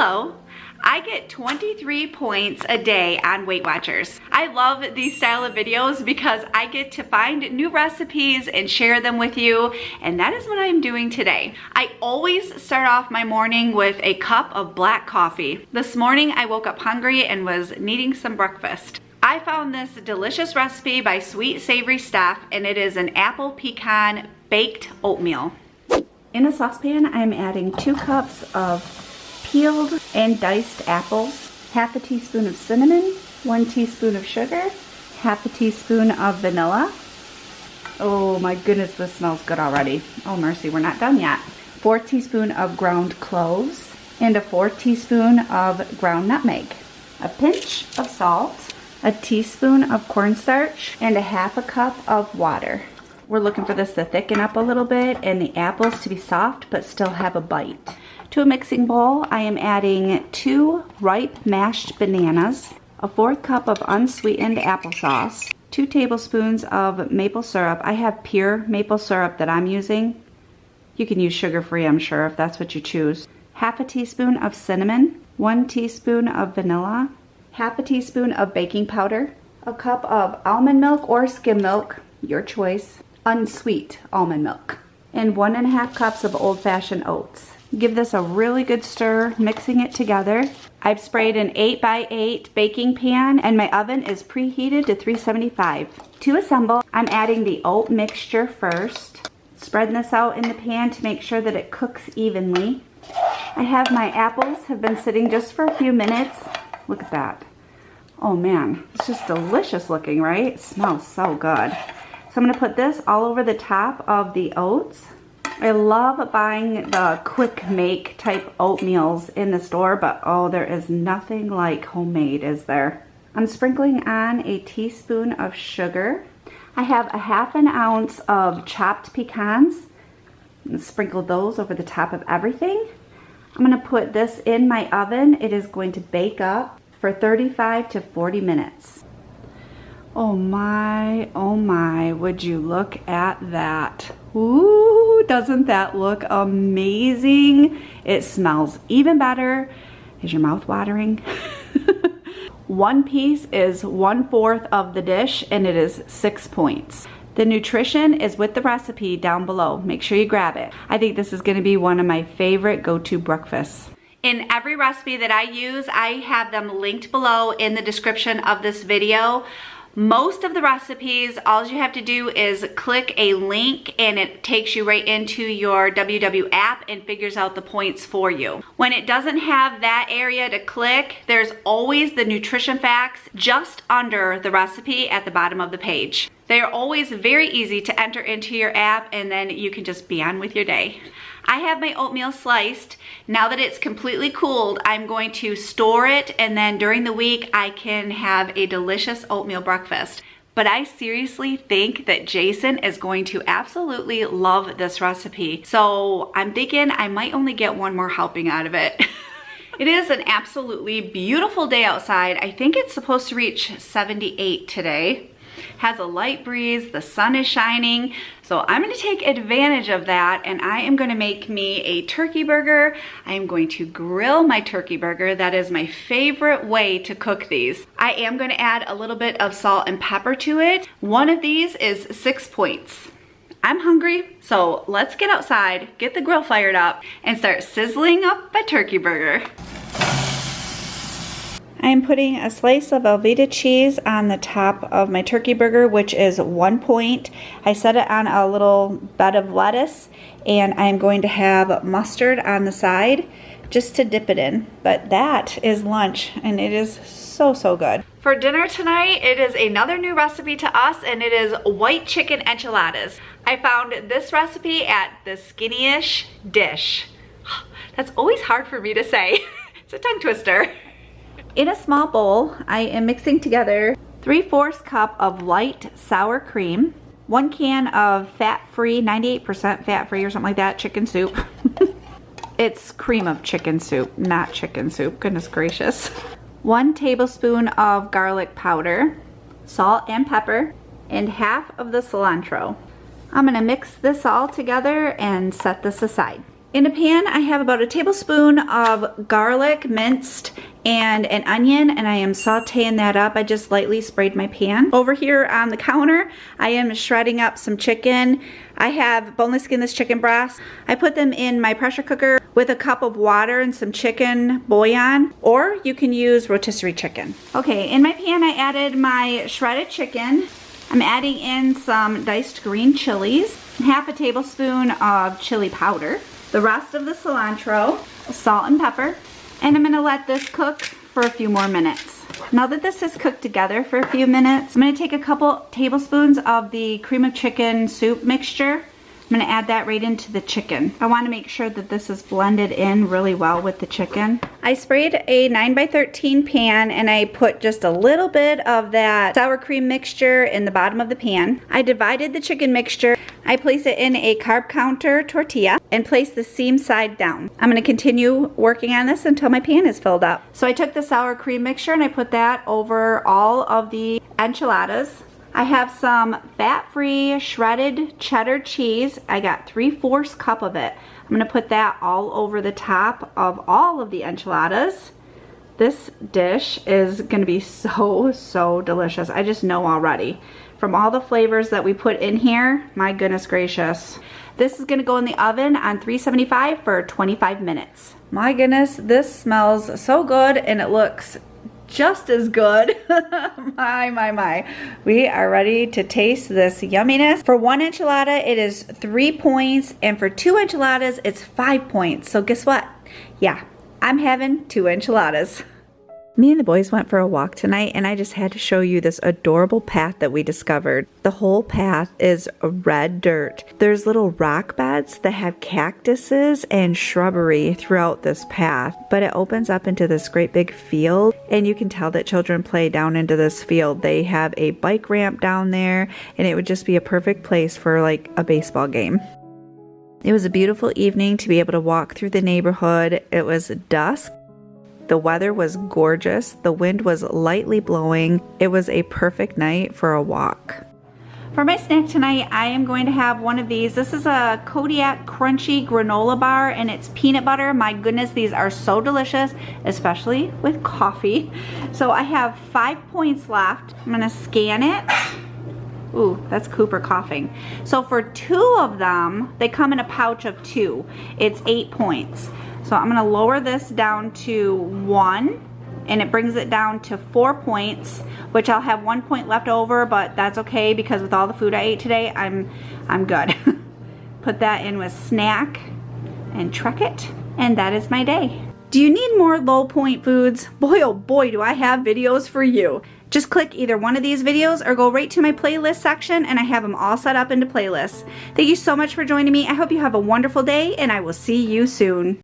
Hello. I get 23 points a day on Weight Watchers. I love these style of videos because I get to find new recipes and share them with you, and that is what I'm doing today. I always start off my morning with a cup of black coffee. This morning I woke up hungry and was needing some breakfast. I found this delicious recipe by Sweet Savory Stuff, and it is an apple pecan baked oatmeal. In a saucepan, I'm adding 2 cups of peeled and diced apples, half a teaspoon of cinnamon, 1 teaspoon of sugar, half a teaspoon of vanilla. Oh my goodness, this smells good already. Oh mercy, we're not done yet. 4 teaspoons of ground cloves and a 4 teaspoon of ground nutmeg, a pinch of salt, a teaspoon of cornstarch, and a half a cup of water. We're looking for this to thicken up a little bit and the apples to be soft but still have a bite. To a mixing bowl, I am adding 2 ripe mashed bananas, a 1/4 cup of unsweetened applesauce, 2 tablespoons of maple syrup. I have pure maple syrup that I'm using. You can use sugar-free, I'm sure, if that's what you choose. Half a teaspoon of cinnamon, 1 teaspoon of vanilla, half a teaspoon of baking powder, a cup of almond milk or skim milk, your choice, unsweet almond milk, and 1½ cups of old-fashioned oats. Give this a really good stir, mixing it together. I've sprayed an 8x8 baking pan and my oven is preheated to 375. To assemble, I'm adding the oat mixture first. Spreading this out in the pan to make sure that it cooks evenly. I have my apples have been sitting just for a few minutes. Look at that. Oh man, it's just delicious looking, right? It smells so good. So I'm gonna put this all over the top of the oats. I love buying the quick make type oatmeals in the store, but oh, there is nothing like homemade, is there? I'm sprinkling on a teaspoon of sugar. I have a 1/2 ounce of chopped pecans. I'm gonna sprinkle those over the top of everything. I'm gonna put this in my oven. It is going to bake up for 35 to 40 minutes. Oh my, would you look at that? Ooh, doesn't that look amazing? It smells even better. Is your mouth watering? 1 piece is 1/4 of the dish and it is 6 points. The nutrition is with the recipe down below. Make sure you grab it. I think this is gonna be one of my favorite go-to breakfasts. In every recipe that I use, I have them linked below in the description of this video. Most of the recipes, all you have to do is click a link and it takes you right into your WW app and figures out the points for you. When it doesn't have that area to click, there's always the nutrition facts just under the recipe at the bottom of the page. They are always very easy to enter into your app and then you can just be on with your day. I have my oatmeal sliced. Now that it's completely cooled, I'm going to store it and then during the week I can have a delicious oatmeal breakfast. But I seriously think that Jason is going to absolutely love this recipe. So I'm thinking I might only get 1 more helping out of it. It is an absolutely beautiful day outside. I think it's supposed to reach 78 today. Has a light breeze, the sun is shining, so I'm going to take advantage of that and I am going to make me a turkey burger. I am going to grill my turkey burger. That is my favorite way to cook these. I am going to add a little bit of salt and pepper to it. One of these is 6 points. I'm hungry, so let's get outside, get the grill fired up, and start sizzling up a turkey burger. I am putting a slice of Velveeta cheese on the top of my turkey burger, which is 1 point. I set it on a little bed of lettuce, and I'm going to have mustard on the side just to dip it in. But that is lunch, and it is so, so good. For dinner tonight, it is another new recipe to us, and it is white chicken enchiladas. I found this recipe at the Skinny-ish Dish. That's always hard for me to say. It's a tongue twister. In a small bowl, I am mixing together 3/4 cup of light sour cream, 1 can of fat-free, 98% fat-free or something like that, chicken soup. It's cream of chicken soup, not chicken soup, goodness gracious. 1 tablespoon of garlic powder, salt and pepper, and half of the cilantro. I'm gonna mix this all together and set this aside. In a pan, I have about a tablespoon of garlic minced and an onion, and I am sauteing that up. I just lightly sprayed my pan. Over here on the counter, I am shredding up some chicken. I have boneless skinless chicken breasts. I put them in my pressure cooker with a cup of water and some chicken bouillon, or you can use rotisserie chicken. Okay, in my pan, I added my shredded chicken. I'm adding in some diced green chilies, half a tablespoon of chili powder, the rest of the cilantro, salt and pepper, and I'm gonna let this cook for a few more minutes. Now that this is cooked together for a few minutes, I'm gonna take a couple tablespoons of the cream of chicken soup mixture. I'm gonna add that right into the chicken. I wanna make sure that this is blended in really well with the chicken. I sprayed a 9x13 pan and I put just a little bit of that sour cream mixture in the bottom of the pan. I divided the chicken mixture. I place it in a carb counter tortilla and place the seam side down. I'm gonna continue working on this until my pan is filled up. So I took the sour cream mixture and I put that over all of the enchiladas. I have some fat-free shredded cheddar cheese. I got 3/4 cup of it. I'm gonna put that all over the top of all of the enchiladas. This dish is gonna be so delicious. I just know already. From all the flavors that we put in here, my goodness gracious. This is gonna go in the oven on 375 for 25 minutes. My goodness, this smells so good and it looks just as good. my. We are ready to taste this yumminess. For one enchilada, it is 3 points, and for 2 enchiladas, it's 5 points. So guess what? Yeah, I'm having 2 enchiladas. Me and the boys went for a walk tonight, and I just had to show you this adorable path that we discovered. The whole path is red dirt. There's little rock beds that have cactuses and shrubbery throughout this path, but it opens up into this great big field, and you can tell that children play down into this field. They have a bike ramp down there, and it would just be a perfect place for like a baseball game. It was a beautiful evening to be able to walk through the neighborhood. It was dusk. The weather was gorgeous. The wind was lightly blowing. It was a perfect night for a walk. For my snack tonight, I am going to have one of these. This is a Kodiak Crunchy Granola Bar, and it's peanut butter. My goodness, these are so delicious, especially with coffee. So I have 5 points left. I'm gonna scan it. Ooh, that's Cooper coughing. So for 2 of them, they come in a pouch of 2. It's 8 points. So I'm gonna lower this down to 1, and it brings it down to 4 points, which I'll have 1 point left over, but that's okay because with all the food I ate today, I'm good. Put that in with snack and truck it, and that is my day. Do you need more low point foods? Boy, oh boy, do I have videos for you. Just click either one of these videos or go right to my playlist section, and I have them all set up into playlists. Thank you so much for joining me. I hope you have a wonderful day, and I will see you soon.